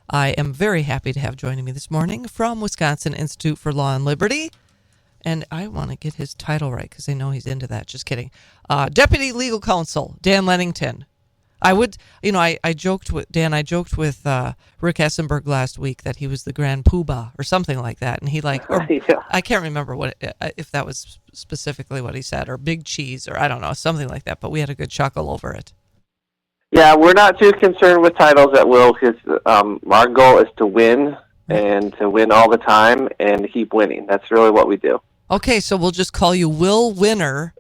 I am very happy to have joining me this morning from Wisconsin Institute for Law and Liberty. And I want to get his title right because I know he's into that. Just kidding. Deputy Legal Counsel, Dan Lennington. I joked with Dan. I joked with Rick Essenberg last week that he was the Grand Poobah or something like that, and Yeah. I can't remember if that was specifically what he said, or Big Cheese, or I don't know, something like that. But we had a good chuckle over it. Yeah, we're not too concerned with titles at Will because our goal is to win and to win all the time and to keep winning. That's really what we do. Okay, so we'll just call you Will Winner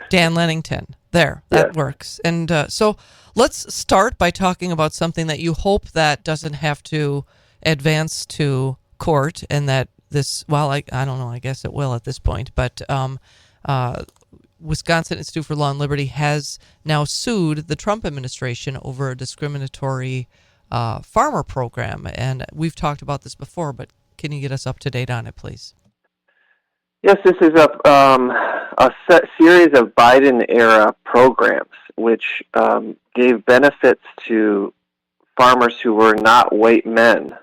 Dan Lennington. There, that works. And so let's start by talking about something that you hope that doesn't have to advance to court, and that this, well, I don't know, I guess it will at this point, but Wisconsin Institute for Law and Liberty has now sued the Trump administration over a discriminatory farmer program. And we've talked about this before, but can you get us up to date on it, please? Yes, this is a series of Biden-era programs which gave benefits to farmers who were not white men,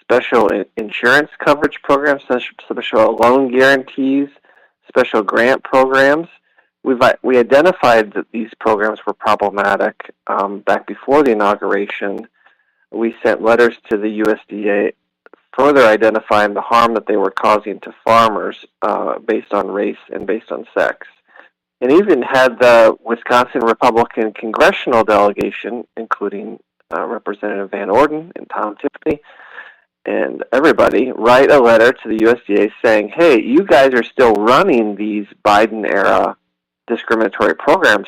special insurance coverage programs, special loan guarantees, special grant programs. We identified that these programs were problematic back before the inauguration. We sent letters to the USDA further identifying the harm that they were causing to farmers based on race and based on sex. And even had the Wisconsin Republican congressional delegation, including Representative Van Orden and Tom Tiffany, and everybody, write a letter to the USDA saying, hey, you guys are still running these Biden-era discriminatory programs.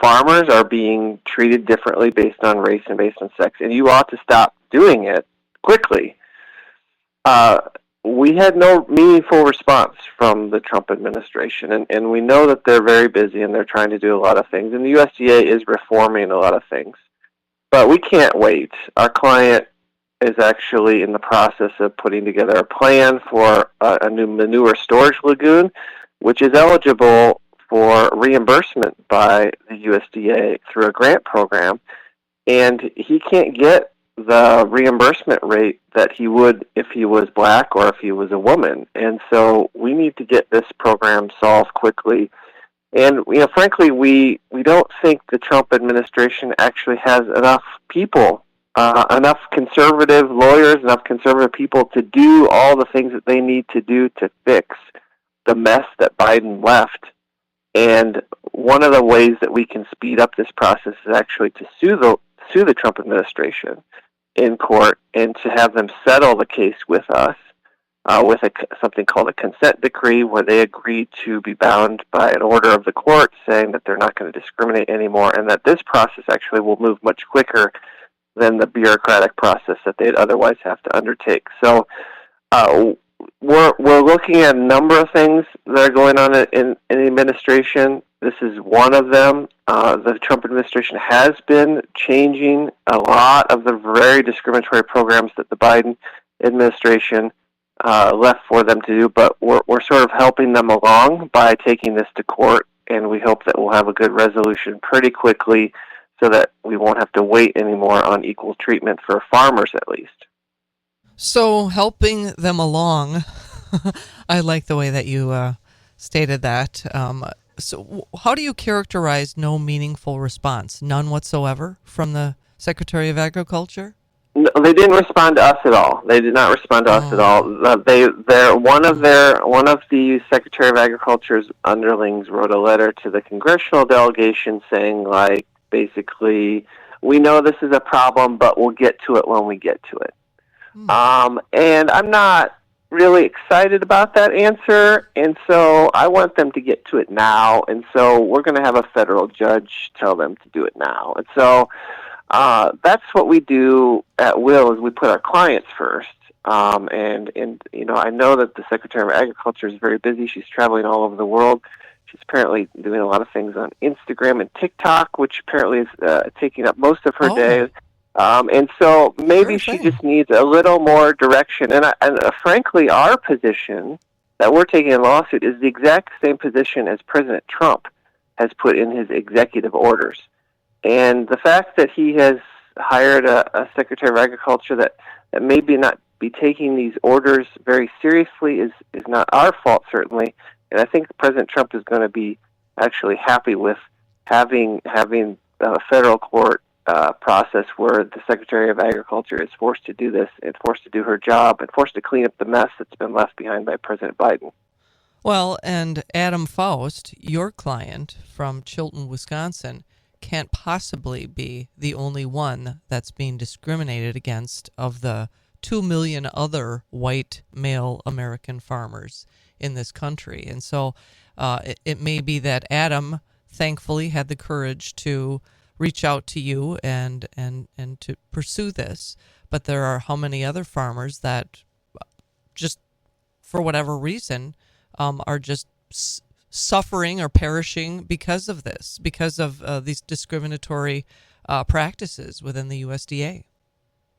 Farmers are being treated differently based on race and based on sex, and you ought to stop doing it quickly. We had no meaningful response from the Trump administration, and we know that they're very busy and they're trying to do a lot of things, and the USDA is reforming a lot of things. But we can't wait. Our client is actually in the process of putting together a plan for a new manure storage lagoon, which is eligible for reimbursement by the USDA through a grant program, and he can't get the reimbursement rate that he would if he was black or if he was a woman. And so we need to get this program solved quickly. And frankly, we don't think the Trump administration actually has enough people, enough conservative lawyers, enough conservative people to do all the things that they need to do to fix the mess that Biden left. And one of the ways that we can speed up this process is actually to sue the Trump administration in court and to have them settle the case with us with something called a consent decree, where they agree to be bound by an order of the court saying that they're not going to discriminate anymore, and that this process actually will move much quicker than the bureaucratic process that they'd otherwise have to undertake. So we're looking at a number of things that are going on in the administration. This is one of them. The Trump administration has been changing a lot of the very discriminatory programs that the Biden administration left for them to do, but we're sort of helping them along by taking this to court, and we hope that we'll have a good resolution pretty quickly so that we won't have to wait anymore on equal treatment for farmers at least. So helping them along, I like the way that you stated that. So how do you characterize no meaningful response? None whatsoever from the Secretary of Agriculture? No, they didn't respond to us at all. They did not respond to us at all. One of the Secretary of Agriculture's underlings wrote a letter to the congressional delegation saying, like, basically, we know this is a problem, but we'll get to it when we get to it. And I'm not really excited about that answer, and so I want them to get to it now, and so we're going to have a federal judge tell them to do it now. And so that's what we do at Will, is we put our clients first. And I know that the Secretary of Agriculture is very busy. She's traveling all over the world. She's apparently doing a lot of things on Instagram and TikTok, which apparently is taking up most of her day. And so maybe she just needs a little more direction. And frankly, our position that we're taking in the lawsuit is the exact same position as President Trump has put in his executive orders. And the fact that he has hired a Secretary of Agriculture that maybe not be taking these orders very seriously is not our fault, certainly. And I think President Trump is going to be actually happy with having a federal court process where the Secretary of Agriculture is forced to do this and forced to do her job and forced to clean up the mess that's been left behind by President Biden. Well, and Adam Faust, your client from Chilton, Wisconsin, can't possibly be the only one that's being discriminated against of the 2 million other white male American farmers in this country. And so it may be that Adam, thankfully, had the courage to reach out to you and to pursue this. But there are how many other farmers that just, for whatever reason, are just suffering or perishing because of this, because of these discriminatory practices within the USDA.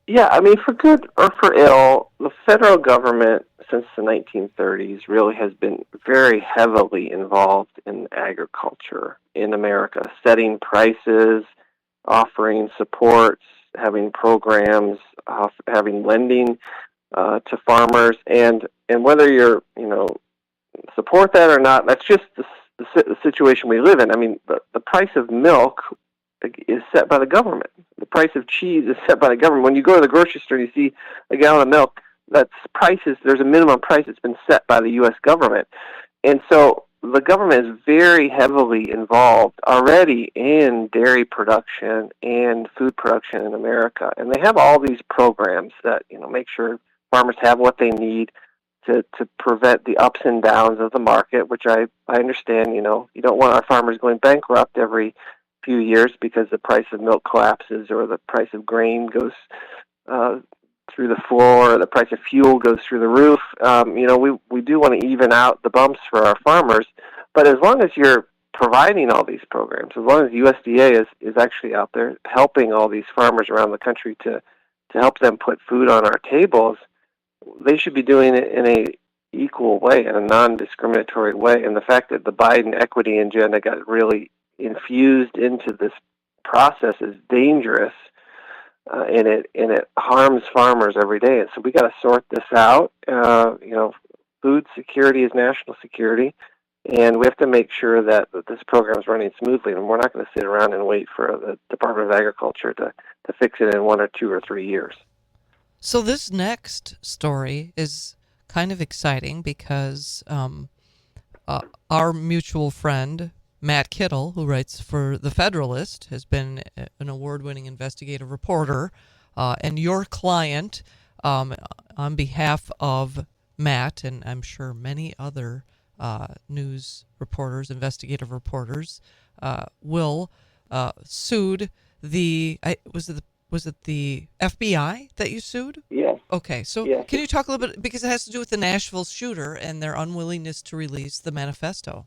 Yeah, I mean, for good or for ill, the federal government since the 1930s really has been very heavily involved in agriculture in America, setting prices, offering supports, having programs, having lending to farmers, and whether you're, support that or not, that's just the situation we live in. I mean, the price of milk is set by the government. The price of cheese is set by the government. When you go to the grocery store and you see a gallon of milk, there's a minimum price that's been set by the U.S. government. And so the government is very heavily involved already in dairy production and food production in America. And they have all these programs that, make sure farmers have what they need to prevent the ups and downs of the market, which I understand. You don't want our farmers going bankrupt every few years because the price of milk collapses or the price of grain goes through the floor, or the price of fuel goes through the roof. We do want to even out the bumps for our farmers, but as long as you're providing all these programs, as long as USDA is actually out there helping all these farmers around the country to help them put food on our tables, they should be doing it in a equal way, in a non-discriminatory way. And the fact that the Biden equity agenda got really infused into this process is dangerous, and it harms farmers every day. And so we got to sort this out. Food security is national security, and we have to make sure that this program is running smoothly. And we're not going to sit around and wait for the Department of Agriculture to fix it in 1 or 2 or 3 years. So this next story is kind of exciting because our mutual friend, Matt Kittle, who writes for The Federalist, has been an award-winning investigative reporter, and your client, on behalf of Matt, and I'm sure many other news reporters, investigative reporters, will sued was it the FBI that you sued? Yeah. Okay, so yeah. Can you talk a little bit, because it has to do with the Nashville shooter and their unwillingness to release the manifesto.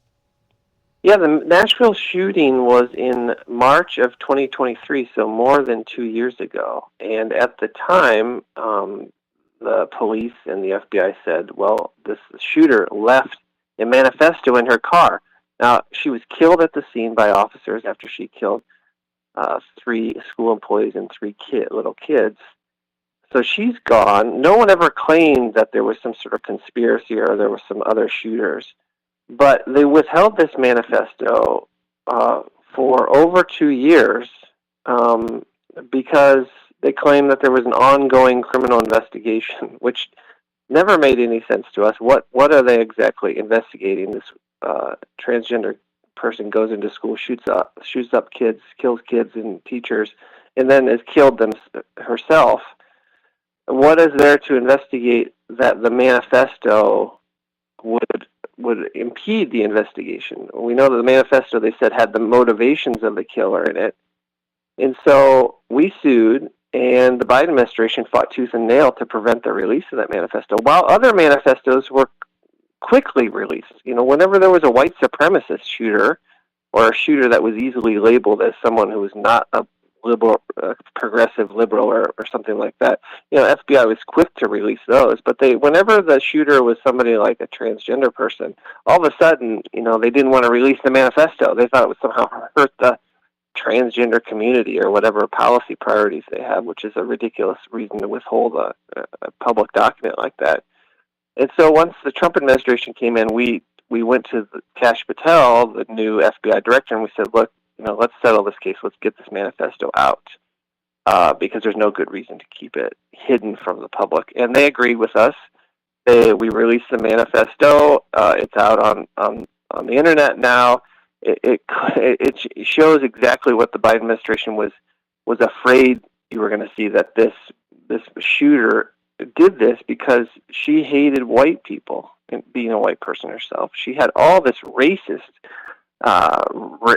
Yeah, the Nashville shooting was in March of 2023, so more than 2 years ago. And at the time, the police and the FBI said, well, this shooter left a manifesto in her car. Now, she was killed at the scene by officers after she killed 3 school employees and 3 little kids. So she's gone. No one ever claimed that there was some sort of conspiracy or there were some other shooters. But they withheld this manifesto for over 2 years because they claimed that there was an ongoing criminal investigation, which never made any sense to us. What are they exactly investigating? This transgender person goes into school, shoots up kids, kills kids and teachers, and then is killed herself. What is there to investigate that the manifesto would impede the investigation? We know that the manifesto, they said, had the motivations of the killer in it. And so we sued, and the Biden administration fought tooth and nail to prevent the release of that manifesto, while other manifestos were quickly released. Whenever there was a white supremacist shooter or a shooter that was easily labeled as someone who was not a liberal, progressive liberal or something like that, FBI was quick to release those. But whenever the shooter was somebody like a transgender person, all of a sudden, they didn't want to release the manifesto. They thought it would somehow hurt the transgender community or whatever policy priorities they have, which is a ridiculous reason to withhold a public document like that. And so once the Trump administration came in, we went to Kash Patel, the new FBI director, and we said, look, let's settle this case. Let's get this manifesto out because there's no good reason to keep it hidden from the public. And they agreed with us. We released the manifesto. It's out on the internet now. It shows exactly what the Biden administration was afraid you were going to see, that this shooter did this because she hated white people, and being a white person herself. She had all this racist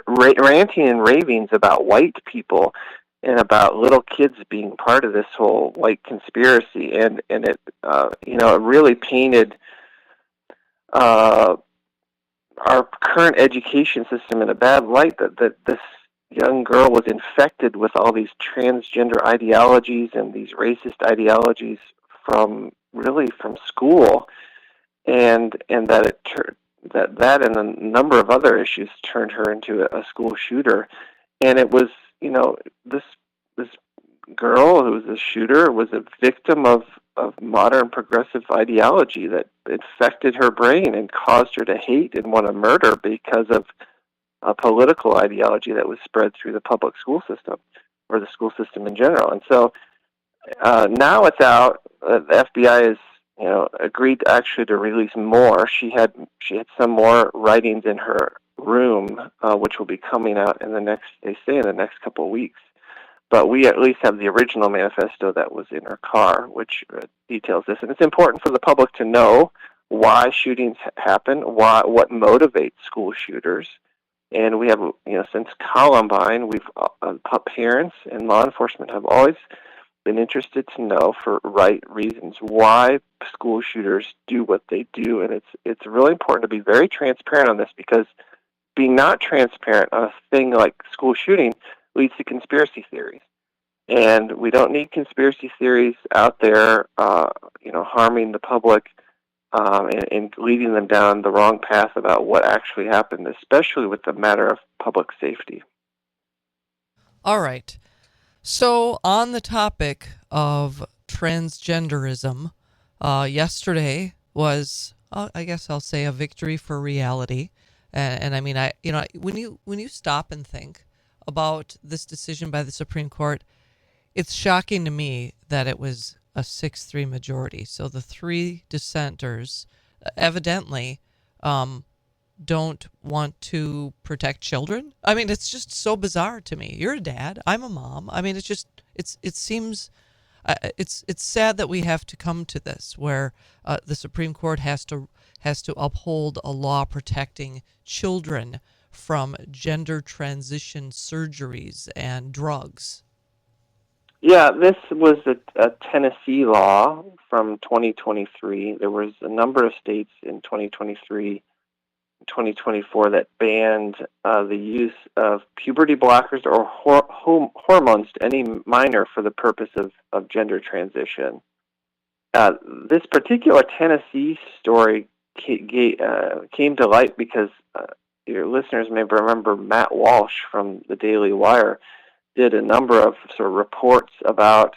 ranting and ravings about white people and about little kids being part of this whole white conspiracy, and it it really painted our current education system in a bad light, that this young girl was infected with all these transgender ideologies and these racist ideologies from school, and that that and a number of other issues turned her into a school shooter. And it was, this girl who was a shooter was a victim of modern progressive ideology that infected her brain and caused her to hate and want to murder because of a political ideology that was spread through the public school system, or the school system in general. And so now it's out. The FBI has agreed actually to release more. She had some more writings in her room, which will be coming out in the next couple of weeks. But we at least have the original manifesto that was in her car, which details this. And it's important for the public to know why shootings happen, what motivates school shooters. And we have, since Columbine, parents and law enforcement have always been interested to know, for right reasons, why school shooters do what they do. And it's really important to be very transparent on this, because being not transparent on a thing like school shooting leads to conspiracy theories. And we don't need conspiracy theories out there, harming the public and leading them down the wrong path about what actually happened, especially with the matter of public safety. All right. So on the topic of transgenderism, yesterday was, I guess I'll say, a victory for reality. And I mean, when you stop and think about this decision by the Supreme Court, it's shocking to me that it was a 6-3 majority. So the three dissenters evidently don't want to protect children. I mean, it's just so bizarre to me. You're a dad. I'm a mom. I mean, it seems it's sad that we have to come to this, where the Supreme Court has to uphold a law protecting children from gender transition surgeries and drugs. Yeah, this was a Tennessee law from 2023. There was a number of states in 2023, 2024 that banned the use of puberty blockers or hormones to any minor for the purpose of gender transition. This particular Tennessee story came to light because your listeners may remember Matt Walsh from the Daily Wire did a number of sort of reports about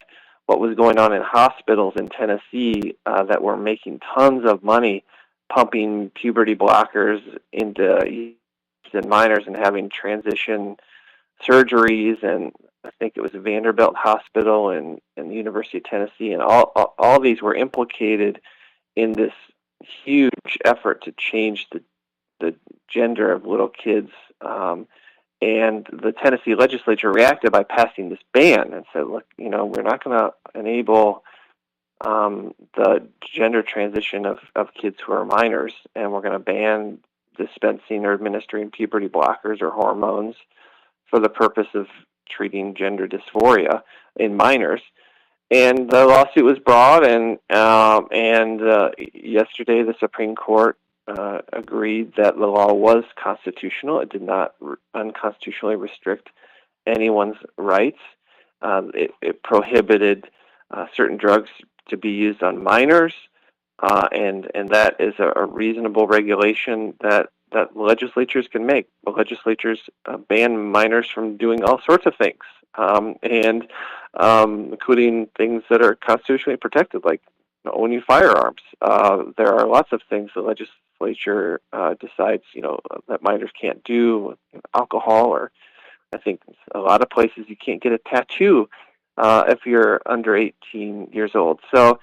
what was going on in hospitals in Tennessee that were making tons of money pumping puberty blockers into minors and having transition surgeries. And I think it was Vanderbilt Hospital and the University of Tennessee, and all these were implicated in this huge effort to change the gender of little kids. And the Tennessee legislature reacted by passing this ban and said, look, we're not going to enable the gender transition of kids who are minors, and we're going to ban dispensing or administering puberty blockers or hormones for the purpose of treating gender dysphoria in minors. And the lawsuit was brought, and yesterday the Supreme Court agreed that the law was constitutional. It did not unconstitutionally restrict anyone's rights. It prohibited certain drugs to be used on minors, and that is a reasonable regulation that that legislatures can make. The legislatures ban minors from doing all sorts of things, and including things that are constitutionally protected, like owning firearms. There are lots of things the legislature decides, that minors can't do, alcohol, or I think a lot of places you can't get a tattoo if you're under 18 years old. So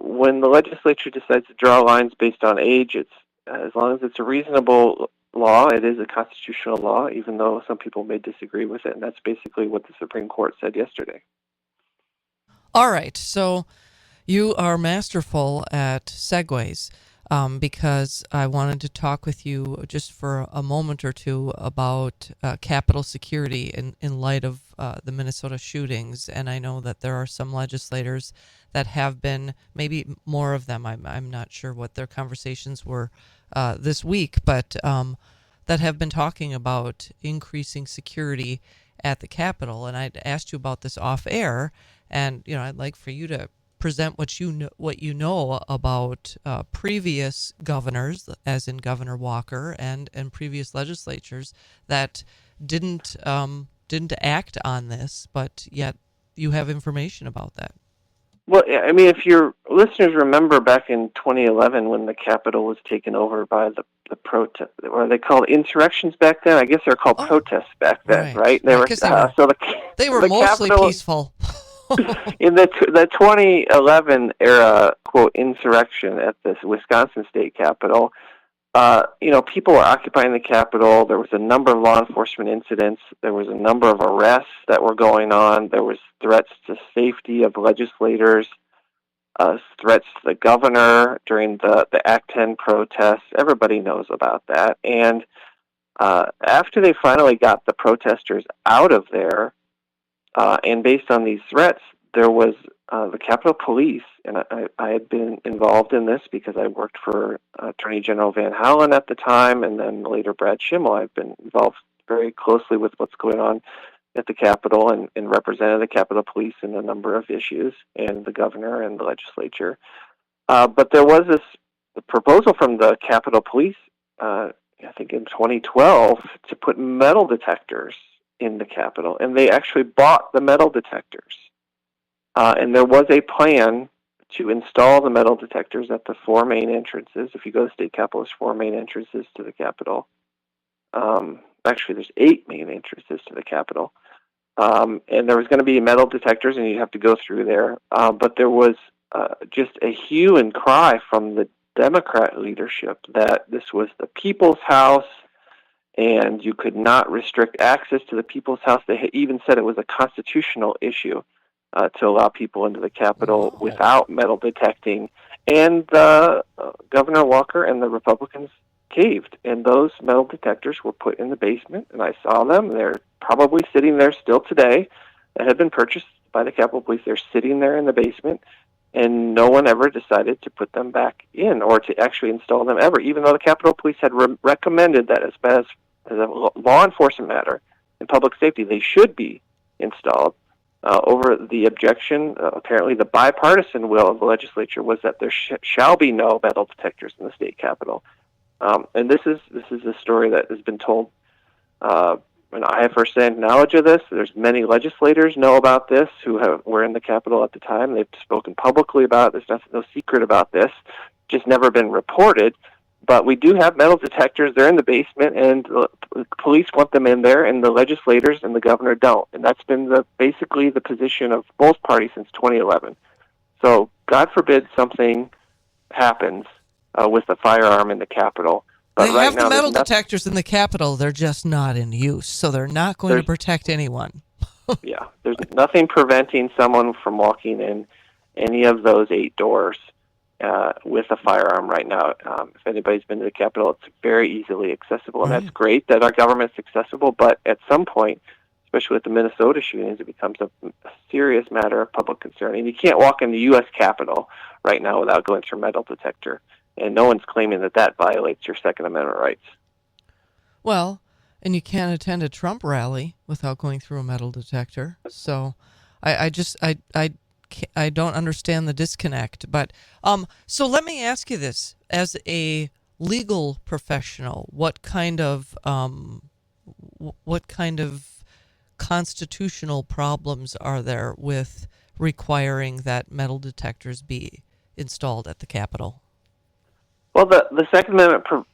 when the legislature decides to draw lines based on age, it's as long as it's a reasonable law, it is a constitutional law, even though some people may disagree with it. And that's basically what the Supreme Court said yesterday. All right. So you are masterful at segues, because I wanted to talk with you just for a moment or two about Capitol security in light of the Minnesota shootings. And I know that there are some legislators that have been, maybe more of them, I'm not sure what their conversations were this week, but that have been talking about increasing security at the Capitol. And I'd asked you about this off air, and I'd like for you to present what you know about previous governors, as in Governor Walker, and previous legislatures that didn't act on this, but yet you have information about that. Well, I mean, if your listeners remember back in 2011 when the Capitol was taken over by the protest, or they called insurrections back then. I guess they're called protests back then, right? They were mostly Capitol, peaceful. In the 2011 era, quote, insurrection at this Wisconsin state capitol, people were occupying the Capitol. There was a number of law enforcement incidents. There was a number of arrests that were going on. There was threats to safety of legislators, threats to the governor during the Act 10 protests. Everybody knows about that. And after they finally got the protesters out of there, and based on these threats, there was the Capitol Police, and I had been involved in this because I worked for Attorney General Van Halen at the time, and then later Brad Schimmel. I've been involved very closely with what's going on at the Capitol and represented the Capitol Police in a number of issues, and the governor and the legislature. But there was this proposal from the Capitol Police, I think in 2012, to put metal detectors in the Capitol, and they actually bought the metal detectors. And there was a plan to install the metal detectors at the four main entrances. If you go to the state Capitol, there's four main entrances to the Capitol. Actually, there's 8 main entrances to the Capitol. And there was going to be metal detectors, and you'd have to go through there. But there was just a hue and cry from the Democrat leadership that this was the people's house, and you could not restrict access to the people's house. They even said it was a constitutional issue to allow people into the Capitol without metal detecting. And Governor Walker and the Republicans caved, and those metal detectors were put in the basement, and I saw them. They're probably sitting there still today. That had been purchased by the Capitol Police. They're sitting there in the basement, and no one ever decided to put them back in or to actually install them ever, even though the Capitol Police had recommended that as a law enforcement matter and public safety, they should be installed. Over the objection, apparently the bipartisan will of the legislature was that there shall be no metal detectors in the state capitol. And this is a story that has been told. And I have first-hand knowledge of this. There's many legislators know about this who were in the Capitol at the time. They've spoken publicly about it. There's no secret about this. Just never been reported. But we do have metal detectors. They're in the basement, and the police want them in there, and the legislators and the governor don't. And that's been basically the position of both parties since 2011. So God forbid something happens with a firearm in the Capitol. But they have the metal detectors in the Capitol. They're just not in use, so they're not going to protect anyone. Yeah, there's nothing preventing someone from walking in any of those 8 doors with a firearm right now. If anybody's been to the Capitol, it's very easily accessible, and that's great that our government's accessible, but at some point, especially with the Minnesota shootings, it becomes a serious matter of public concern. And you can't walk in the U.S. Capitol right now without going through a metal detector. And no one's claiming that violates your Second Amendment rights. Well, and you can't attend a Trump rally without going through a metal detector. So I don't understand the disconnect. But so let me ask you this. As a legal professional, what kind of constitutional problems are there with requiring that metal detectors be installed at the Capitol? Well, the Second Amendment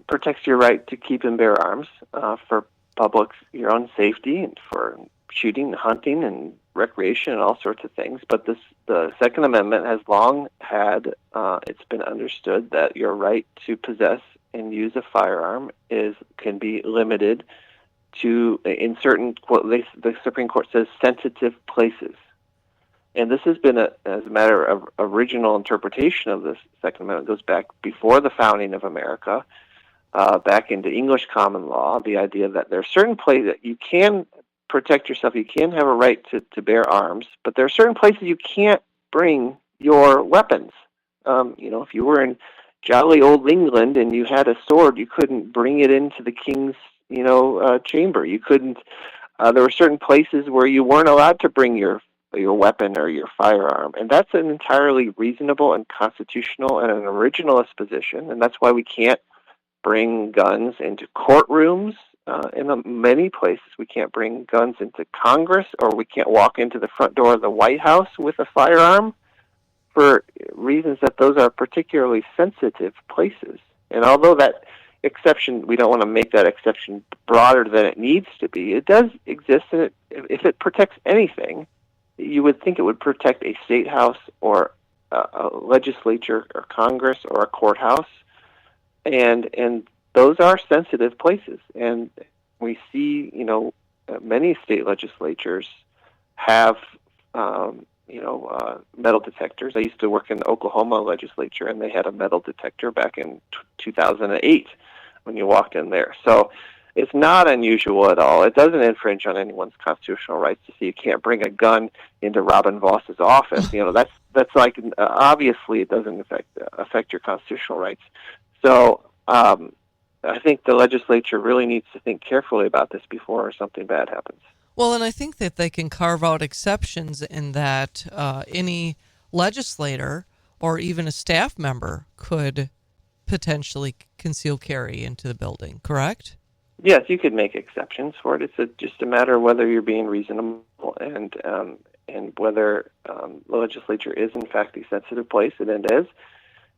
protects your right to keep and bear arms for your own safety and for shooting, hunting, and recreation and all sorts of things. But the Second Amendment has long had, it's been understood that your right to possess and use a firearm can be limited to, in certain, the Supreme Court says, sensitive places. And this has been, as a matter of original interpretation of this Second Amendment, goes back before the founding of America, back into English common law, the idea that there are certain places that you can protect yourself, you can have a right to bear arms, but there are certain places you can't bring your weapons. If you were in jolly old England and you had a sword, you couldn't bring it into the king's, chamber. You couldn't. There were certain places where you weren't allowed to bring your weapon or your firearm, and that's an entirely reasonable and constitutional and an originalist position, and that's why we can't bring guns into courtrooms. In many places, we can't bring guns into Congress, or we can't walk into the front door of the White House with a firearm for reasons that those are particularly sensitive places. And although that exception, we don't want to make that exception broader than it needs to be, it does exist, and if it protects anything, you would think it would protect a state house or a legislature or Congress or a courthouse, and those are sensitive places. And we see, many state legislatures have, metal detectors. I used to work in the Oklahoma legislature, and they had a metal detector back in 2008 when you walked in there. So it's not unusual at all. It doesn't infringe on anyone's constitutional rights to see. You can't bring a gun into Robin Voss's office. That's like, obviously it doesn't affect your constitutional rights. So I think the legislature really needs to think carefully about this before something bad happens. Well, and I think that they can carve out exceptions in that any legislator or even a staff member could potentially conceal carry into the building, correct? Yes, you could make exceptions for it. It's just a matter of whether you're being reasonable and whether the legislature is in fact a sensitive place, and it is.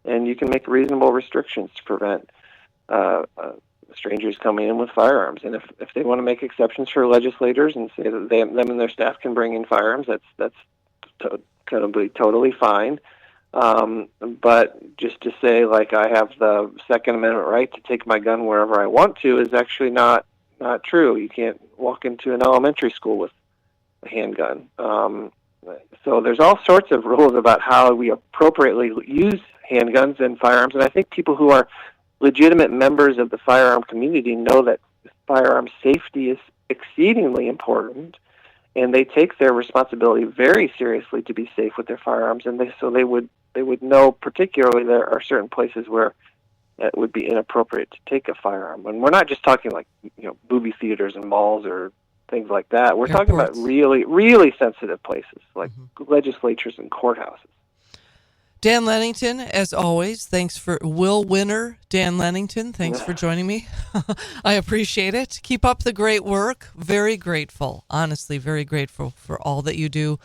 And you can make reasonable restrictions to prevent strangers coming in with firearms. And if they want to make exceptions for legislators and say that them and their staff can bring in firearms, that's going to be totally fine. But just to say, like, I have the Second Amendment right to take my gun wherever I want to is actually not true. You can't walk into an elementary school with a handgun. So there's all sorts of rules about how we appropriately use handguns and firearms, and I think people who are legitimate members of the firearm community know that firearm safety is exceedingly important, and they take their responsibility very seriously to be safe with their firearms, and they would know particularly there are certain places where it would be inappropriate to take a firearm. And we're not just talking like movie theaters and malls or things like that. We're talking about really, really sensitive places like legislatures and courthouses. Dan Lennington, as always, thanks for Will Winner. Dan Lennington, thanks for joining me. I appreciate it. Keep up the great work. Very grateful, honestly, very grateful for all that you do.